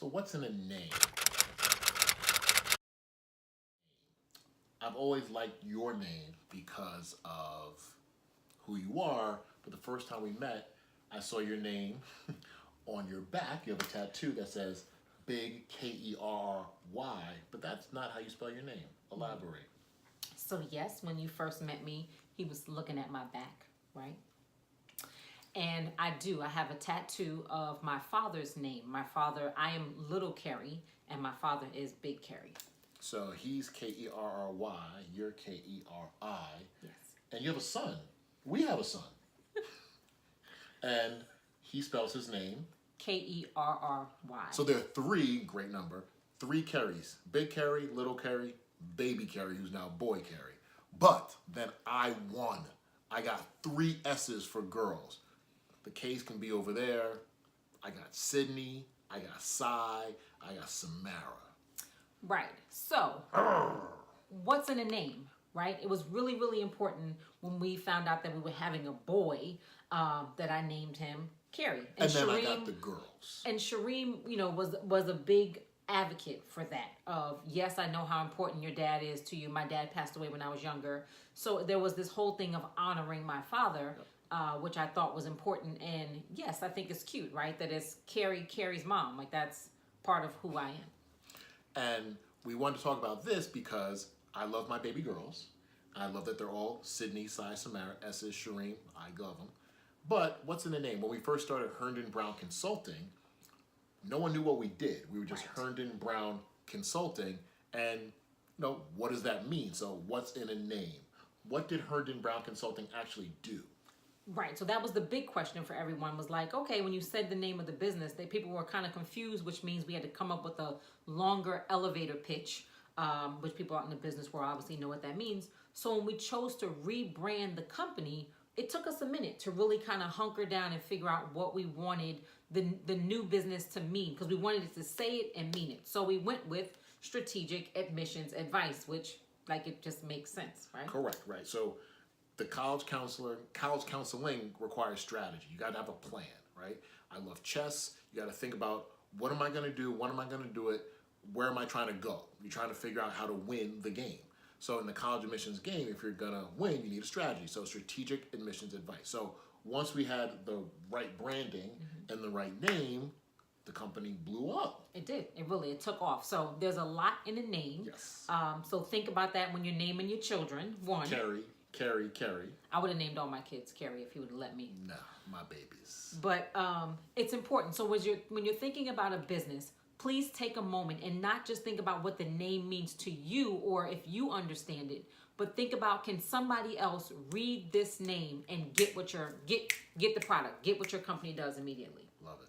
So what's in a name? I've always liked your name because of who you are, but the first time we met, I saw your name on your back. You have a tattoo that says Big Kery, but that's not how you spell your name. Elaborate. So yes, when you first met me, he was looking at my back, right? And I have a tattoo of my father's name. My father, I am Little Keri, and my father is Big Keri. So he's Kery, you're Keri. Yes. And you have a son. We have a son. And he spells his name Kery. So there are three, great number, three Kerrys. Big Keri, Little Keri, Baby Keri, who's now Boy Keri. But then I won. I got 3 S's for girls. The K's can be over there. I got Sydney, I got Cy, I got Samara. Right. So, what's in a name, right? It was really, really important when we found out that we were having a boy that I named him Keri. And then I got the girls. And Shireen, was a big advocate for that. Of, yes, I know how important your dad is to you. My dad passed away when I was younger. So there was this whole thing of honoring my father, which I thought was important. And yes, I think it's cute, right? That it's Keri's mom. Like, that's part of who I am. And we wanted to talk about this because I love my baby girls. I love that they're all Sydney, Cy, Samara, S's, Shireen. I love them. But what's in the name? When we first started Herndon-Brown Consulting, no one knew what we did. We were just Herndon-Brown Consulting. And what does that mean? So what's in a name? What did Herndon-Brown Consulting actually do? Right. So that was the big question for everyone, was like, okay, when you said the name of the business, people were kind of confused, which means we had to come up with a longer elevator pitch, which people out in the business world obviously know what that means. So when we chose to rebrand the company, it took us a minute to really kind of hunker down and figure out what we wanted the new business to mean, because we wanted it to say it and mean it. So we went with strategic admissions advice, which, like, it just makes sense, right? Correct, right. So the college counseling requires strategy. You got to have a plan, right? I love chess. You got to think about, what am I going to do? When am I going to do it? Where am I trying to go? You're trying to figure out how to win the game. So in the college admissions game, if you're going to win, you need a strategy. So strategic admissions advice. So once we had the right branding and the right name, the company blew up. It did. It took off. So there's a lot in a name. Yes. So think about that when you're naming your children. One. Keri. I would have named all my kids Keri if he would have let me. Nah, my babies. But it's important. So when you're thinking about a business, please take a moment and not just think about what the name means to you or if you understand it, but think about, can somebody else read this name and get the product, get what your company does immediately. Love it.